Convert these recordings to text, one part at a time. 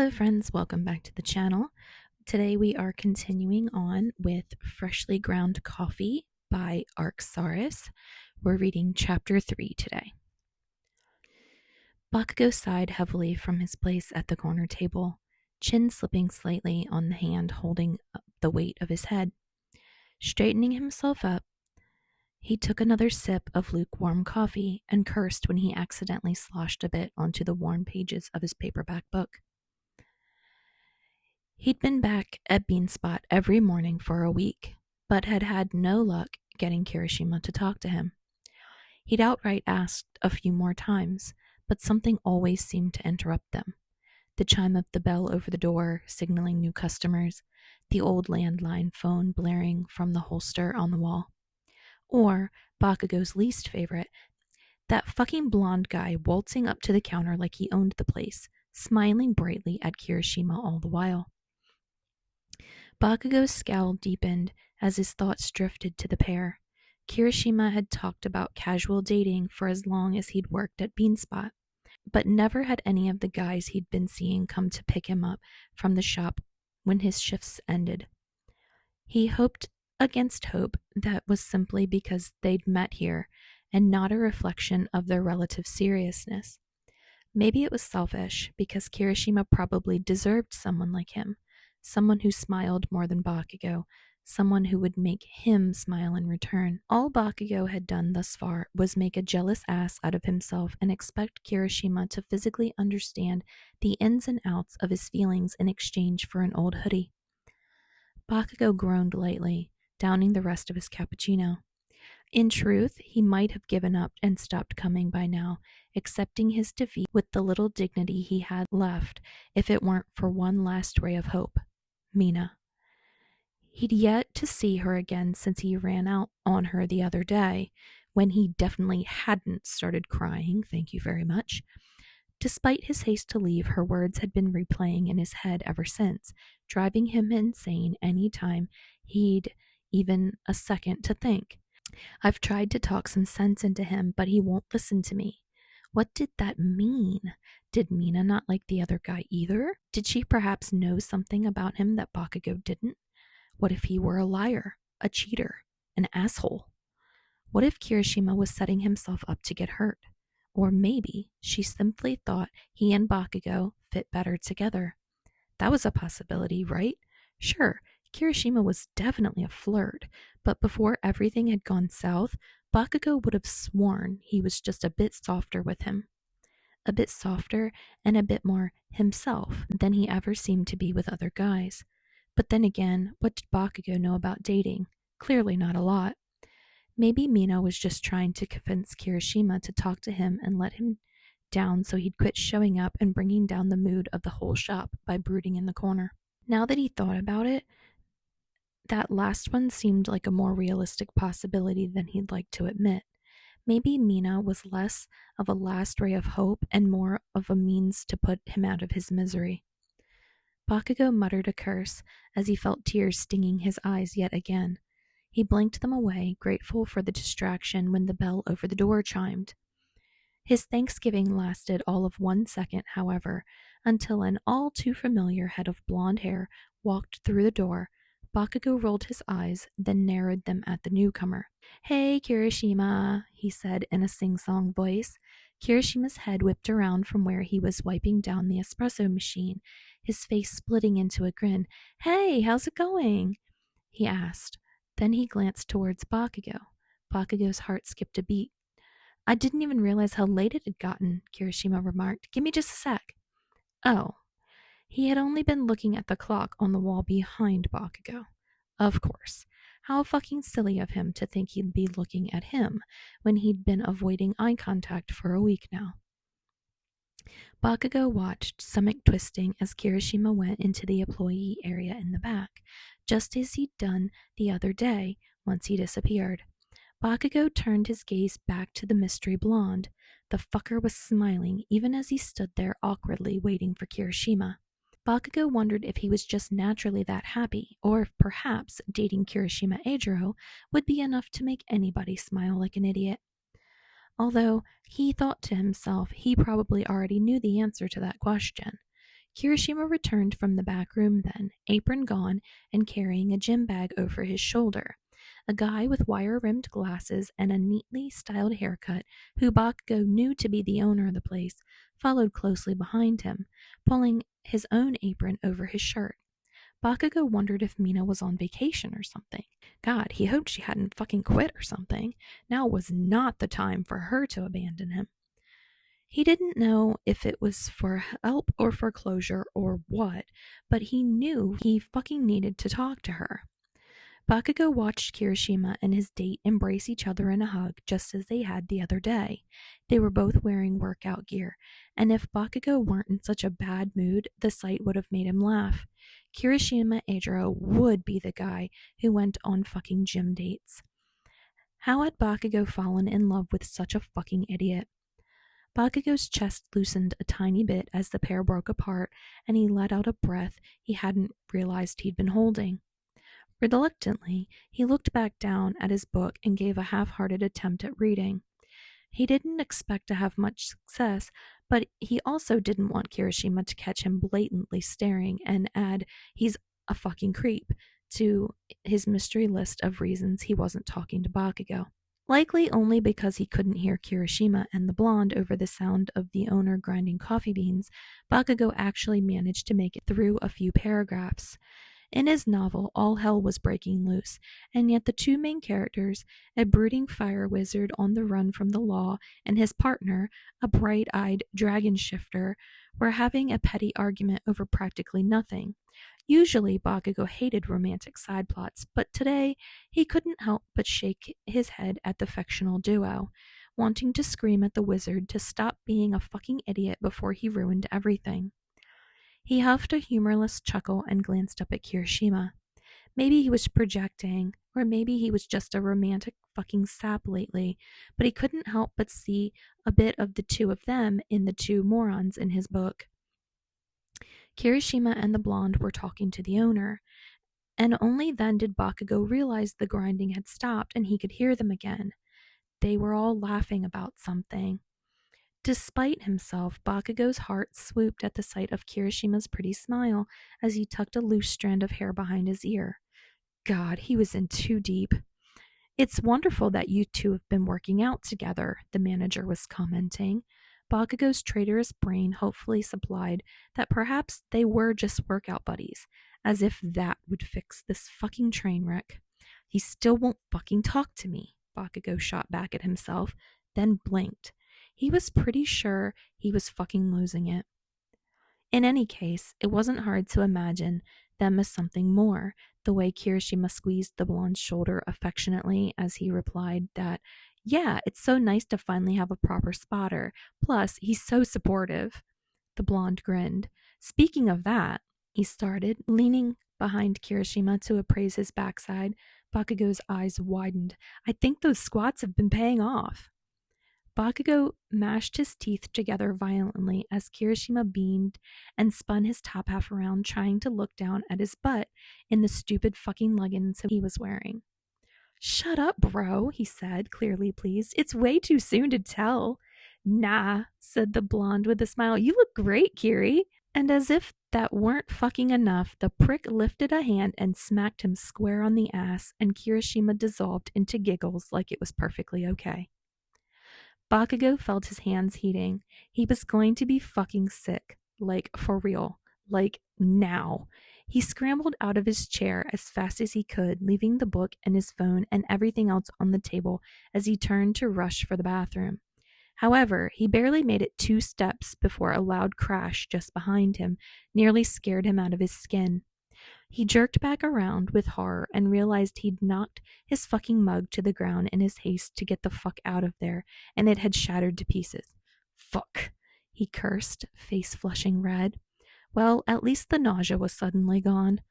Hello friends, welcome back to the channel. Today we are continuing on with Freshly Ground Coffee by arxaris. We're reading chapter 3 today. Bakugo sighed heavily from his place at the corner table, chin slipping slightly on the hand holding the weight of his head. Straightening himself up, he took another sip of lukewarm coffee and cursed when he accidentally sloshed a bit onto the worn pages of his paperback book. He'd been back at BeansPot every morning for a week, but had had no luck getting Kirishima to talk to him. He'd outright asked a few more times, but something always seemed to interrupt them. The chime of the bell over the door, signaling new customers, the old landline phone blaring from the holster on the wall. Or, Bakugo's least favorite, that fucking blonde guy waltzing up to the counter like he owned the place, smiling brightly at Kirishima all the while. Bakugo's scowl deepened as his thoughts drifted to the pair. Kirishima had talked about casual dating for as long as he'd worked at BeansPot, but never had any of the guys he'd been seeing come to pick him up from the shop when his shifts ended. He hoped against hope that was simply because they'd met here and not a reflection of their relative seriousness. Maybe it was selfish because Kirishima probably deserved someone like him. Someone who smiled more than Bakugo, someone who would make him smile in return. All Bakugo had done thus far was make a jealous ass out of himself and expect Kirishima to physically understand the ins and outs of his feelings in exchange for an old hoodie. Bakugo groaned lightly, downing the rest of his cappuccino. In truth, he might have given up and stopped coming by now, accepting his defeat with the little dignity he had left if it weren't for one last ray of hope. Mina. He'd yet to see her again since he ran out on her the other day, when he definitely hadn't started crying, thank you very much. Despite his haste to leave, her words had been replaying in his head ever since, driving him insane any time he'd even a second to think. I've tried to talk some sense into him, but he won't listen to me. What did that mean? Did Mina not like the other guy either? Did she perhaps know something about him that Bakugo didn't? What if he were a liar, a cheater, an asshole? What if Kirishima was setting himself up to get hurt? Or maybe she simply thought he and Bakugo fit better together. That was a possibility, right? Sure, Kirishima was definitely a flirt, but before everything had gone south, Bakugo would have sworn he was just a bit softer with him. A bit softer and a bit more himself than he ever seemed to be with other guys. But then again, what did Bakugo know about dating? Clearly not a lot. Maybe Mina was just trying to convince Kirishima to talk to him and let him down so he'd quit showing up and bringing down the mood of the whole shop by brooding in the corner. Now that he thought about it, that last one seemed like a more realistic possibility than he'd like to admit. Maybe Mina was less of a last ray of hope and more of a means to put him out of his misery. Bakugo muttered a curse as he felt tears stinging his eyes yet again. He blinked them away, grateful for the distraction when the bell over the door chimed. His thanksgiving lasted all of 1 second, however, until an all too familiar head of blonde hair walked through the door. Bakugo rolled his eyes, then narrowed them at the newcomer. "Hey, Kirishima," he said in a sing-song voice. Kirishima's head whipped around from where he was wiping down the espresso machine, his face splitting into a grin. "Hey, how's it going?" he asked. Then he glanced towards Bakugo. Bakugo's heart skipped a beat. "I didn't even realize how late it had gotten," Kirishima remarked. "Give me just a sec." Oh. He had only been looking at the clock on the wall behind Bakugo. Of course. How fucking silly of him to think he'd be looking at him when he'd been avoiding eye contact for a week now. Bakugo watched, stomach twisting, as Kirishima went into the employee area in the back, just as he'd done the other day once he disappeared. Bakugo turned his gaze back to the mystery blonde. The fucker was smiling even as he stood there awkwardly waiting for Kirishima. Bakugo wondered if he was just naturally that happy, or if perhaps dating Kirishima Eijiro would be enough to make anybody smile like an idiot. Although he thought to himself he probably already knew the answer to that question. Kirishima returned from the back room then, apron gone and carrying a gym bag over his shoulder. A guy with wire-rimmed glasses and a neatly styled haircut, who Bakugo knew to be the owner of the place, followed closely behind him, pulling his own apron over his shirt. Bakugo wondered if Mina was on vacation or something. God, he hoped she hadn't fucking quit or something. Now was not the time for her to abandon him. He didn't know if it was for help or for closure or what, but he knew he fucking needed to talk to her. Bakugo watched Kirishima and his date embrace each other in a hug just as they had the other day. They were both wearing workout gear, and if Bakugo weren't in such a bad mood, the sight would have made him laugh. Kirishima Eijiro would be the guy who went on fucking gym dates. How had Bakugo fallen in love with such a fucking idiot? Bakugo's chest loosened a tiny bit as the pair broke apart, and he let out a breath he hadn't realized he'd been holding. Reluctantly, he looked back down at his book and gave a half-hearted attempt at reading. He didn't expect to have much success, but he also didn't want Kirishima to catch him blatantly staring and add, "He's a fucking creep," to his mystery list of reasons he wasn't talking to Bakugo. Likely only because he couldn't hear Kirishima and the blonde over the sound of the owner grinding coffee beans, Bakugo actually managed to make it through a few paragraphs. In his novel, all hell was breaking loose, and yet the two main characters, a brooding fire wizard on the run from the law, and his partner, a bright-eyed dragon shifter, were having a petty argument over practically nothing. Usually, Bakugo hated romantic side plots, but today he couldn't help but shake his head at the fictional duo, wanting to scream at the wizard to stop being a fucking idiot before he ruined everything. He huffed a humorless chuckle and glanced up at Kirishima. Maybe he was projecting, or maybe he was just a romantic fucking sap lately, but he couldn't help but see a bit of the two of them in the two morons in his book. Kirishima and the blonde were talking to the owner, and only then did Bakugo realize the grinding had stopped and he could hear them again. They were all laughing about something. Despite himself, Bakugo's heart swooped at the sight of Kirishima's pretty smile as he tucked a loose strand of hair behind his ear. God, he was in too deep. "It's wonderful that you two have been working out together," the manager was commenting. Bakugo's traitorous brain hopefully supplied that perhaps they were just workout buddies, as if that would fix this fucking train wreck. "He still won't fucking talk to me," Bakugo shot back at himself, then blinked. He was pretty sure he was fucking losing it. In any case, it wasn't hard to imagine them as something more, the way Kirishima squeezed the blonde's shoulder affectionately as he replied that, "Yeah, it's so nice to finally have a proper spotter. Plus, he's so supportive." The blonde grinned. "Speaking of that," he started, leaning behind Kirishima to appraise his backside. Bakugo's eyes widened. "I think those squats have been paying off." Bakugo mashed his teeth together violently as Kirishima beamed and spun his top half around, trying to look down at his butt in the stupid fucking leggings he was wearing. "Shut up, bro," he said, clearly pleased. "It's way too soon to tell." "Nah," said the blonde with a smile. "You look great, Kiri." And as if that weren't fucking enough, the prick lifted a hand and smacked him square on the ass, and Kirishima dissolved into giggles like it was perfectly okay. Bakugo felt his hands heating. He was going to be fucking sick. Like, for real. Like, now. He scrambled out of his chair as fast as he could, leaving the book and his phone and everything else on the table as he turned to rush for the bathroom. However, he barely made it 2 steps before a loud crash just behind him nearly scared him out of his skin. He jerked back around with horror and realized he'd knocked his fucking mug to the ground in his haste to get the fuck out of there, and it had shattered to pieces. "Fuck," he cursed, face flushing red. Well, at least the nausea was suddenly gone.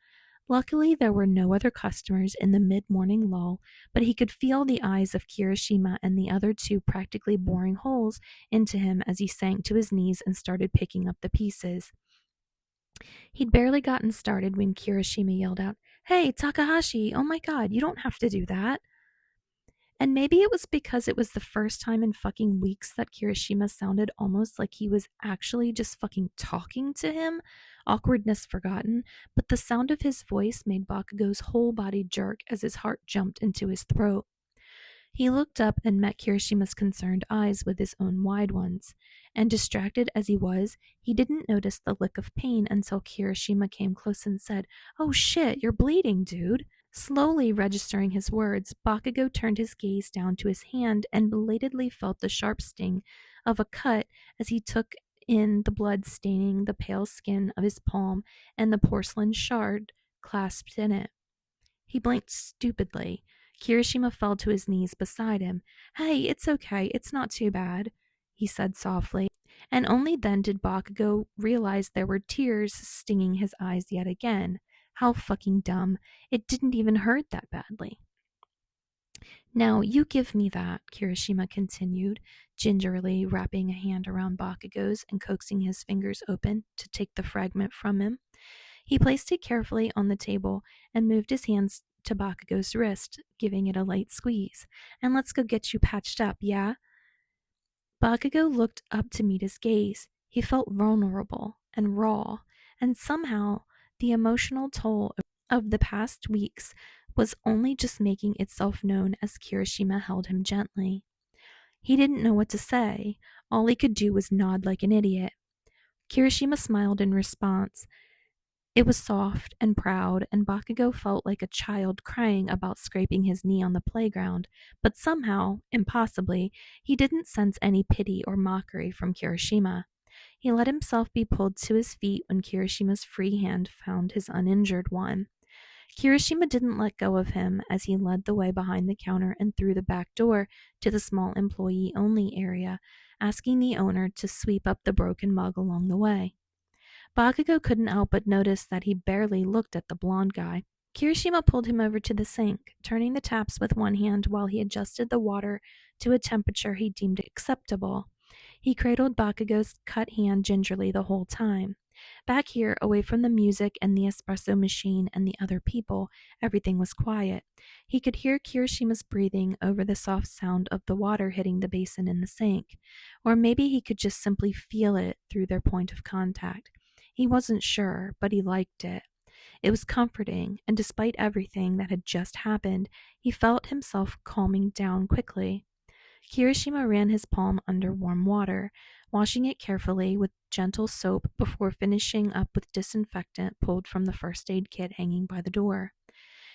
Luckily, there were no other customers in the mid-morning lull, but he could feel the eyes of Kirishima and the other two practically boring holes into him as he sank to his knees and started picking up the pieces. He'd barely gotten started when Kirishima yelled out, "Hey, Takahashi, oh my god, you don't have to do that." And maybe it was because it was the first time in fucking weeks that Kirishima sounded almost like he was actually just fucking talking to him, awkwardness forgotten, but the sound of his voice made Bakugo's whole body jerk as his heart jumped into his throat. He looked up and met Kirishima's concerned eyes with his own wide ones, and distracted as he was, he didn't notice the lick of pain until Kirishima came close and said, "Oh shit, you're bleeding, dude." Slowly registering his words, Bakugo turned his gaze down to his hand and belatedly felt the sharp sting of a cut as he took in the blood staining the pale skin of his palm and the porcelain shard clasped in it. He blinked stupidly. Kirishima fell to his knees beside him. "Hey, it's okay. It's not too bad," he said softly. And only then did Bakugo realize there were tears stinging his eyes yet again. How fucking dumb. It didn't even hurt that badly. "Now, you give me that," Kirishima continued, gingerly wrapping a hand around Bakugo's and coaxing his fingers open to take the fragment from him. He placed it carefully on the table and moved his hands to Bakugo's wrist, giving it a light squeeze. "And let's go get you patched up, yeah?" Bakugo looked up to meet his gaze. He felt vulnerable and raw, and somehow the emotional toll of the past weeks was only just making itself known as Kirishima held him gently. He didn't know what to say. All he could do was nod like an idiot. Kirishima smiled in response. It was soft and proud, and Bakugo felt like a child crying about scraping his knee on the playground, but somehow, impossibly, he didn't sense any pity or mockery from Kirishima. He let himself be pulled to his feet when Kirishima's free hand found his uninjured one. Kirishima didn't let go of him as he led the way behind the counter and through the back door to the small employee-only area, asking the owner to sweep up the broken mug along the way. Bakugo couldn't help but notice that he barely looked at the blonde guy. Kirishima pulled him over to the sink, turning the taps with one hand while he adjusted the water to a temperature he deemed acceptable. He cradled Bakugo's cut hand gingerly the whole time. Back here, away from the music and the espresso machine and the other people, everything was quiet. He could hear Kirishima's breathing over the soft sound of the water hitting the basin in the sink. Or maybe he could just simply feel it through their point of contact. He wasn't sure, but he liked it. It was comforting, and despite everything that had just happened, he felt himself calming down quickly. Kirishima ran his palm under warm water, washing it carefully with gentle soap before finishing up with disinfectant pulled from the first aid kit hanging by the door.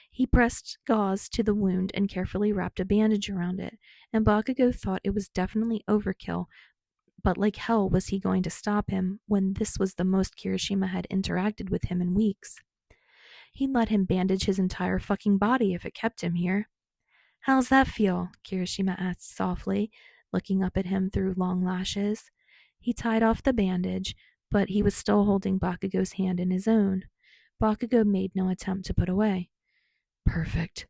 He pressed gauze to the wound and carefully wrapped a bandage around it, and Bakugo thought it was definitely overkill, but like hell was he going to stop him when this was the most Kirishima had interacted with him in weeks. He'd let him bandage his entire fucking body if it kept him here. "How's that feel?" Kirishima asked softly, looking up at him through long lashes. He tied off the bandage, but he was still holding Bakugo's hand in his own. Bakugo made no attempt to put away. "Perfect,"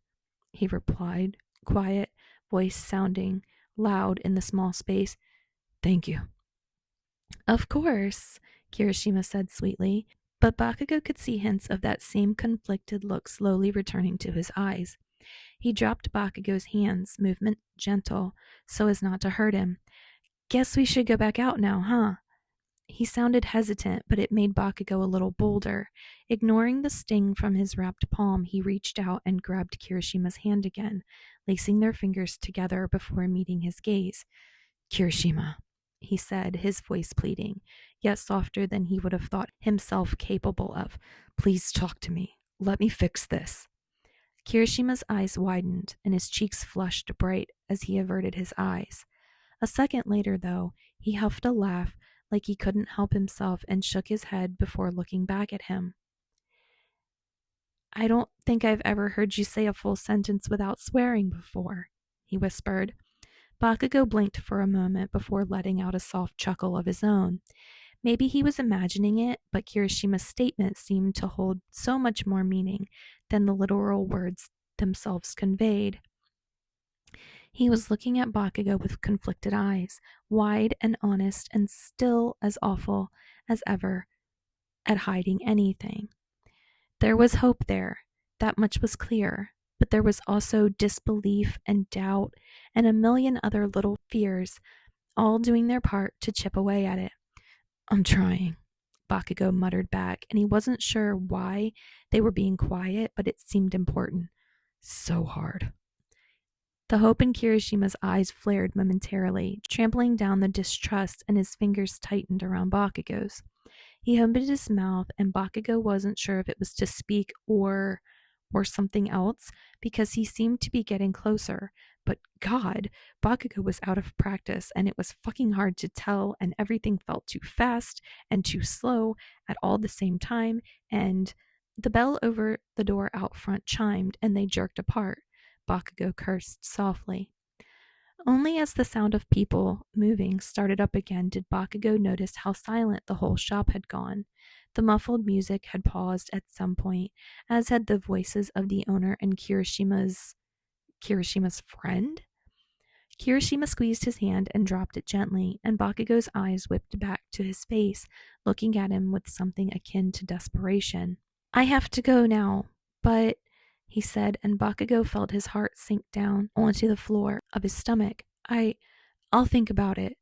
he replied, quiet voice sounding loud in the small space. "Thank you." "Of course," Kirishima said sweetly, but Bakugo could see hints of that same conflicted look slowly returning to his eyes. He dropped Bakugo's hands, movement gentle, so as not to hurt him. "Guess we should go back out now, huh?" He sounded hesitant, but it made Bakugo a little bolder. Ignoring the sting from his wrapped palm, he reached out and grabbed Kirishima's hand again, lacing their fingers together before meeting his gaze. "Kirishima," he said, his voice pleading, yet softer than he would have thought himself capable of. "Please talk to me. Let me fix this." Kirishima's eyes widened, and his cheeks flushed bright as he averted his eyes. A second later, though, he huffed a laugh like he couldn't help himself and shook his head before looking back at him. "I don't think I've ever heard you say a full sentence without swearing before," he whispered. Bakugo blinked for a moment before letting out a soft chuckle of his own. Maybe he was imagining it, but Kirishima's statement seemed to hold so much more meaning than the literal words themselves conveyed. He was looking at Bakugo with conflicted eyes, wide and honest and still as awful as ever at hiding anything. There was hope there, that much was clear, but there was also disbelief and doubt and a million other little fears, all doing their part to chip away at it. I'm trying, Bakugo muttered back, and he wasn't sure why they were being quiet, but it seemed important. So hard. The hope in Kirishima's eyes flared momentarily, trampling down the distrust, and his fingers tightened around Bakugo's. He opened his mouth, and Bakugo wasn't sure if it was to speak or something else, because he seemed to be getting closer. But God, Bakugo was out of practice, and it was fucking hard to tell, and everything felt too fast and too slow at all the same time, and the bell over the door out front chimed, and they jerked apart. Bakugo cursed softly. Only as the sound of people moving started up again did Bakugo notice how silent the whole shop had gone. The muffled music had paused at some point, as had the voices of the owner and Kirishima's friend. Kirishima squeezed his hand and dropped it gently, and Bakugo's eyes whipped back to his face, looking at him with something akin to desperation. I have to go now, but, he said, and Bakugo felt his heart sink down onto the floor of his stomach. I'll think about it.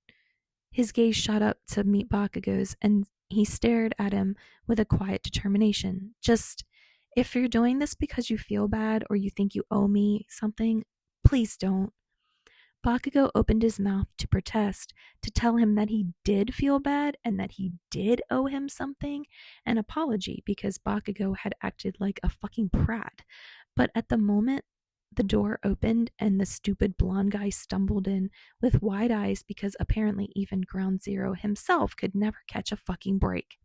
His gaze shot up to meet Bakugo's, and he stared at him with a quiet determination. Just, if you're doing this because you feel bad or you think you owe me something, please don't. Bakugo opened his mouth to protest, to tell him that he did feel bad and that he did owe him something, an apology because Bakugo had acted like a fucking prat. But at the moment, the door opened and the stupid blonde guy stumbled in with wide eyes because apparently even Ground Zero himself could never catch a fucking break.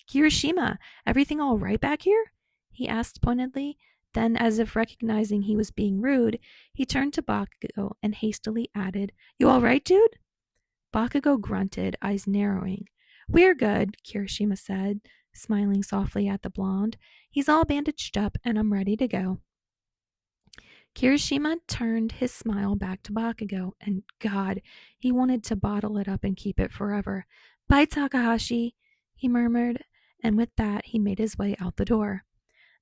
Kirishima, everything all right back here? He asked pointedly. Then, as if recognizing he was being rude, he turned to Bakugo and hastily added, You all right, dude? Bakugo grunted, eyes narrowing. We're good, Kirishima said, smiling softly at the blonde. He's all bandaged up and I'm ready to go. Kirishima turned his smile back to Bakugo, and God, he wanted to bottle it up and keep it forever. Bye, Takahashi, he murmured, and with that he made his way out the door.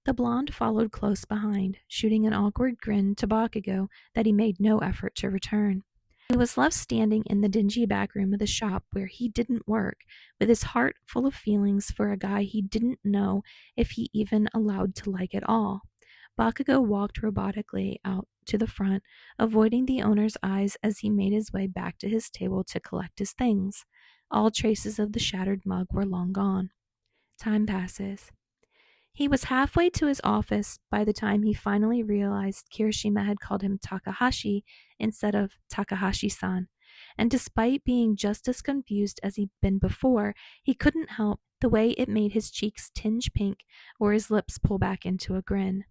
The blonde followed close behind, shooting an awkward grin to Bakugo that he made no effort to return. He was left standing in the dingy back room of the shop where he didn't work, with his heart full of feelings for a guy he didn't know if he even allowed to like at all. Bakugo walked robotically out to the front, avoiding the owner's eyes as he made his way back to his table to collect his things. All traces of the shattered mug were long gone. Time passes. He was halfway to his office by the time he finally realized Kirishima had called him Takahashi instead of Takahashi-san, and despite being just as confused as he'd been before, he couldn't help the way it made his cheeks tinge pink or his lips pull back into a grin.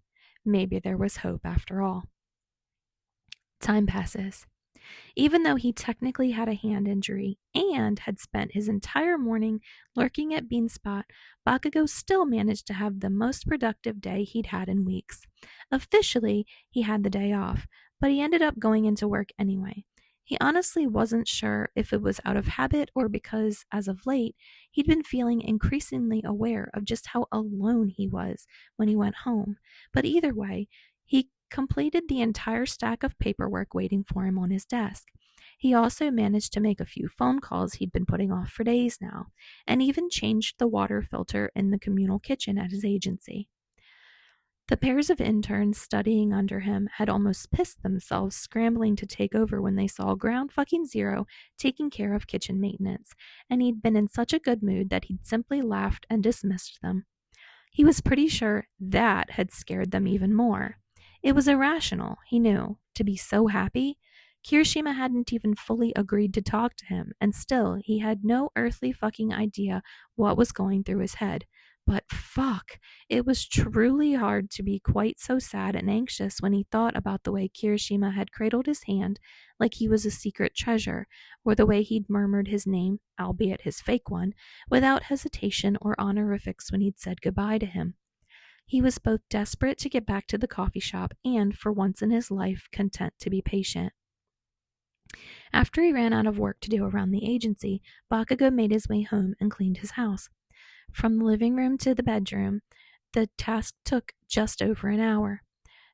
Maybe there was hope after all. Time passes. Even though he technically had a hand injury and had spent his entire morning lurking at BeansPot, Bakugo still managed to have the most productive day he'd had in weeks. Officially, he had the day off, but he ended up going into work anyway. He honestly wasn't sure if it was out of habit or because, as of late, he'd been feeling increasingly aware of just how alone he was when he went home. But either way, he completed the entire stack of paperwork waiting for him on his desk. He also managed to make a few phone calls he'd been putting off for days now, and even changed the water filter in the communal kitchen at his agency. The pairs of interns studying under him had almost pissed themselves scrambling to take over when they saw Ground fucking Zero taking care of kitchen maintenance, and he'd been in such a good mood that he'd simply laughed and dismissed them. He was pretty sure that had scared them even more. It was irrational, he knew, to be so happy. Kirishima hadn't even fully agreed to talk to him, and still he had no earthly fucking idea what was going through his head. But fuck, it was truly hard to be quite so sad and anxious when he thought about the way Kirishima had cradled his hand like he was a secret treasure, or the way he'd murmured his name, albeit his fake one, without hesitation or honorifics when he'd said goodbye to him. He was both desperate to get back to the coffee shop and, for once in his life, content to be patient. After he ran out of work to do around the agency, Bakugo made his way home and cleaned his house. From the living room to the bedroom, the task took just over an hour.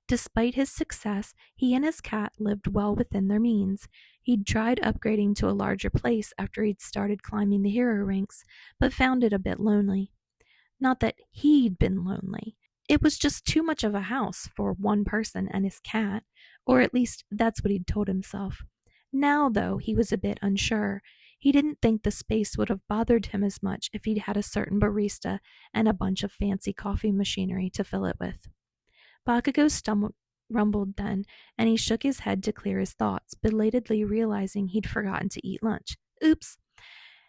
Despite his success, he and his cat lived well within their means. He'd tried upgrading to a larger place after he'd started climbing the hero ranks, but found it a bit lonely. Not that he'd been lonely. It was just too much of a house for one person and his cat, or at least that's what he'd told himself. Now, though, he was a bit unsure. He didn't think the space would have bothered him as much if he'd had a certain barista and a bunch of fancy coffee machinery to fill it with. Bakugo rumbled then, and he shook his head to clear his thoughts, belatedly realizing he'd forgotten to eat lunch. Oops.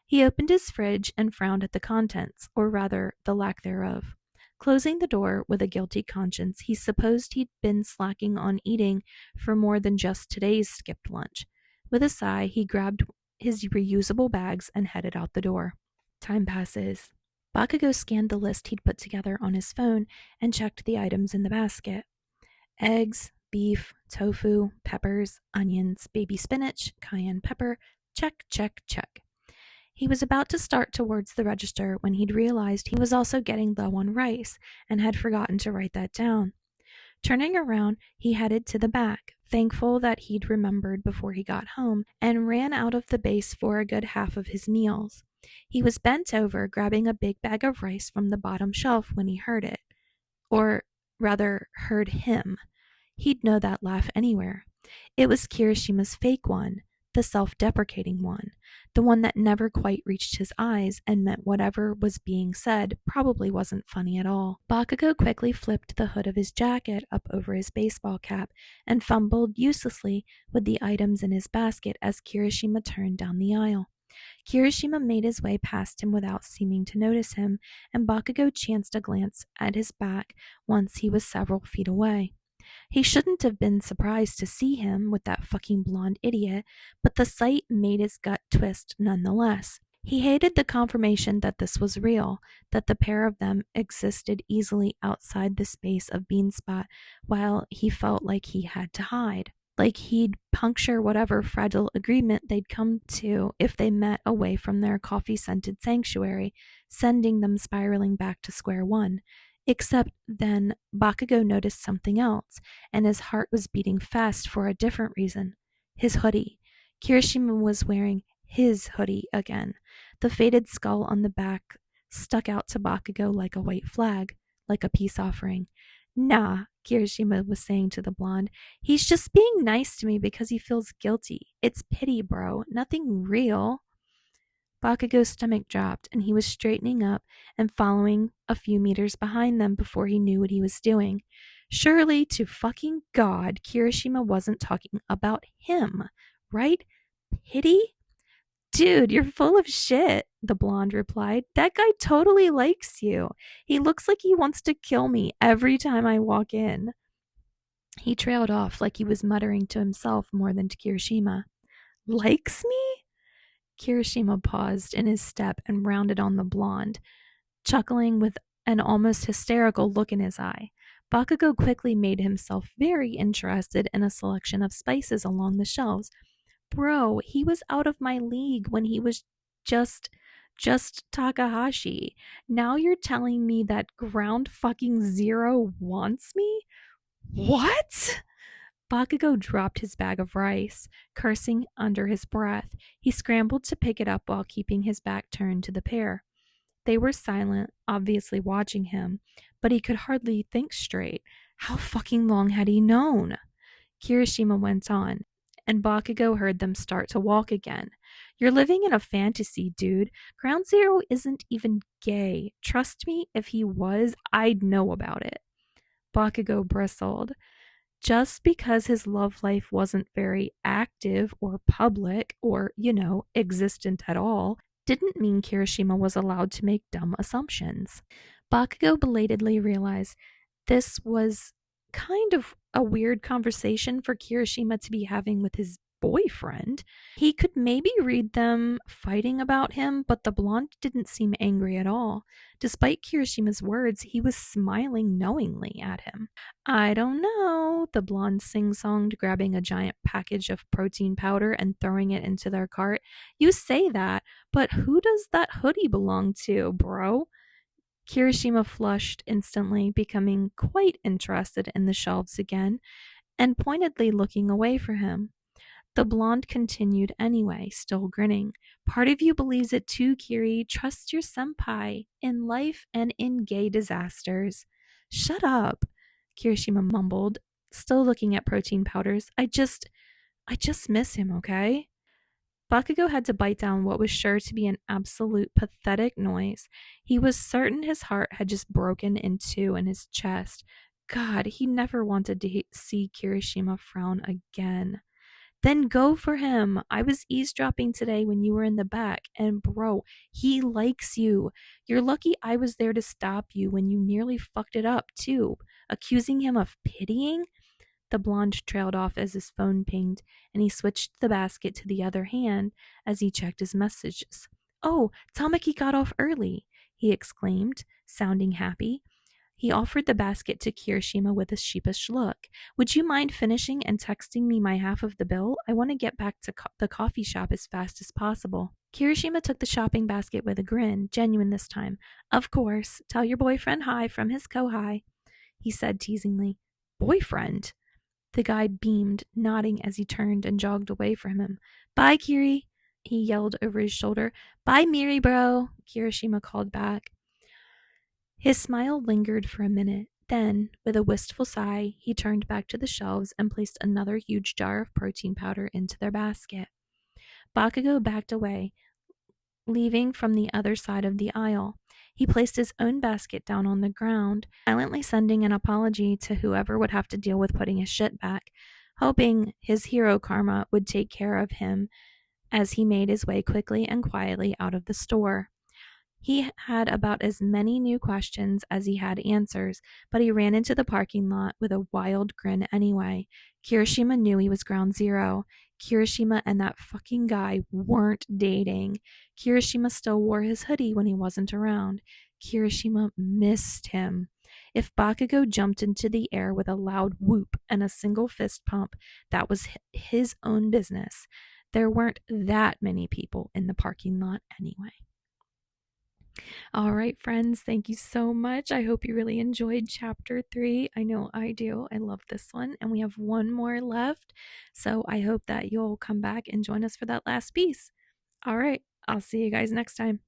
He opened his fridge and frowned at the contents, or rather, the lack thereof. Closing the door with a guilty conscience, he supposed he'd been slacking on eating for more than just today's skipped lunch. With a sigh, he grabbed his reusable bags and headed out the door. Time passes. Bakugo scanned the list he'd put together on his phone and checked the items in the basket. Eggs, beef, tofu, peppers, onions, baby spinach, cayenne pepper. Check, check, check. He was about to start towards the register when he'd realized he was also getting low on rice and had forgotten to write that down. Turning around, he headed to the back, thankful that he'd remembered before he got home, and ran out of the base for a good half of his meals. He was bent over, grabbing a big bag of rice from the bottom shelf when he heard it. Or, rather, heard him. He'd know that laugh anywhere. It was Kirishima's fake one, the self-deprecating one, the one that never quite reached his eyes and meant whatever was being said probably wasn't funny at all. Bakugo quickly flipped the hood of his jacket up over his baseball cap and fumbled uselessly with the items in his basket as Kirishima turned down the aisle. Kirishima made his way past him without seeming to notice him, and Bakugo chanced a glance at his back once he was several feet away. He shouldn't have been surprised to see him with that fucking blonde idiot, but the sight made his gut twist nonetheless. He hated the confirmation that this was real, that the pair of them existed easily outside the space of BeansPot, while he felt like he had to hide. Like he'd puncture whatever fragile agreement they'd come to if they met away from their coffee-scented sanctuary, sending them spiraling back to square one. Except then Bakugo noticed something else, and his heart was beating fast for a different reason. His hoodie. Kirishima was wearing his hoodie again. The faded skull on the back stuck out to Bakugo like a white flag, like a peace offering. Nah, Kirishima was saying to the blonde. He's just being nice to me because he feels guilty. It's pity, bro. Nothing real. Bakugo's stomach dropped, and he was straightening up and following a few meters behind them before he knew what he was doing. Surely to fucking God, Kirishima wasn't talking about him, right? Pity? Dude, you're full of shit, the blonde replied. That guy totally likes you. He looks like he wants to kill me every time I walk in. He trailed off like he was muttering to himself more than to Kirishima. Likes me? Kirishima paused in his step and rounded on the blonde, chuckling with an almost hysterical look in his eye. Bakugo quickly made himself very interested in a selection of spices along the shelves. Bro, he was out of my league when he was just Takahashi. Now you're telling me that ground fucking zero wants me? What? Bakugo dropped his bag of rice, cursing under his breath. He scrambled to pick it up while keeping his back turned to the pair. They were silent, obviously watching him, but he could hardly think straight. How fucking long had he known? Kirishima went on, and Bakugo heard them start to walk again. You're living in a fantasy, dude. Ground Zero isn't even gay. Trust me, if he was, I'd know about it. Bakugo bristled. Just because his love life wasn't very active or public or, existent at all, didn't mean Kirishima was allowed to make dumb assumptions. Bakugo belatedly realized this was kind of a weird conversation for Kirishima to be having with his boyfriend. He could maybe read them fighting about him, but the blonde didn't seem angry at all. Despite Kirishima's words, he was smiling knowingly at him. I don't know, the blonde sing-songed, grabbing a giant package of protein powder and throwing it into their cart. You say that, but who does that hoodie belong to, bro? Kirishima flushed instantly, becoming quite interested in the shelves again, and pointedly looking away from him. The blonde continued anyway, still grinning. Part of you believes it too, Kiri. Trust your senpai in life and in gay disasters. Shut up, Kirishima mumbled, still looking at protein powders. I just miss him, okay? Bakugo had to bite down what was sure to be an absolute pathetic noise. He was certain his heart had just broken in two in his chest. God, he never wanted to see Kirishima frown again. Then go for him. I was eavesdropping today when you were in the back, and bro, he likes you. You're lucky I was there to stop you when you nearly fucked it up, too. Accusing him of pitying? The blonde trailed off as his phone pinged, and he switched the basket to the other hand as he checked his messages. Oh, Tamaki got off early, he exclaimed, sounding happy. He offered the basket to Kirishima with a sheepish look. Would you mind finishing and texting me my half of the bill? I want to get back to the coffee shop as fast as possible. Kirishima took the shopping basket with a grin, genuine this time. Of course. Tell your boyfriend hi from his kohai, he said teasingly. Boyfriend? The guy beamed, nodding as he turned and jogged away from him. Bye, Kiri, he yelled over his shoulder. Bye, Miri, bro, Kirishima called back. His smile lingered for a minute. Then, with a wistful sigh, he turned back to the shelves and placed another huge jar of protein powder into their basket. Bakugo backed away, leaving from the other side of the aisle. He placed his own basket down on the ground, silently sending an apology to whoever would have to deal with putting his shit back, hoping his hero karma would take care of him as he made his way quickly and quietly out of the store. He had about as many new questions as he had answers, but he ran into the parking lot with a wild grin anyway. Kirishima knew he was ground zero. Kirishima and that fucking guy weren't dating. Kirishima still wore his hoodie when he wasn't around. Kirishima missed him. If Bakugo jumped into the air with a loud whoop and a single fist pump, that was his own business. There weren't that many people in the parking lot anyway. All right, friends, thank you so much. I hope you really enjoyed chapter 3. I know I do. I love this one. And we have one more left. So I hope that you'll come back and join us for that last piece. All right, I'll see you guys next time.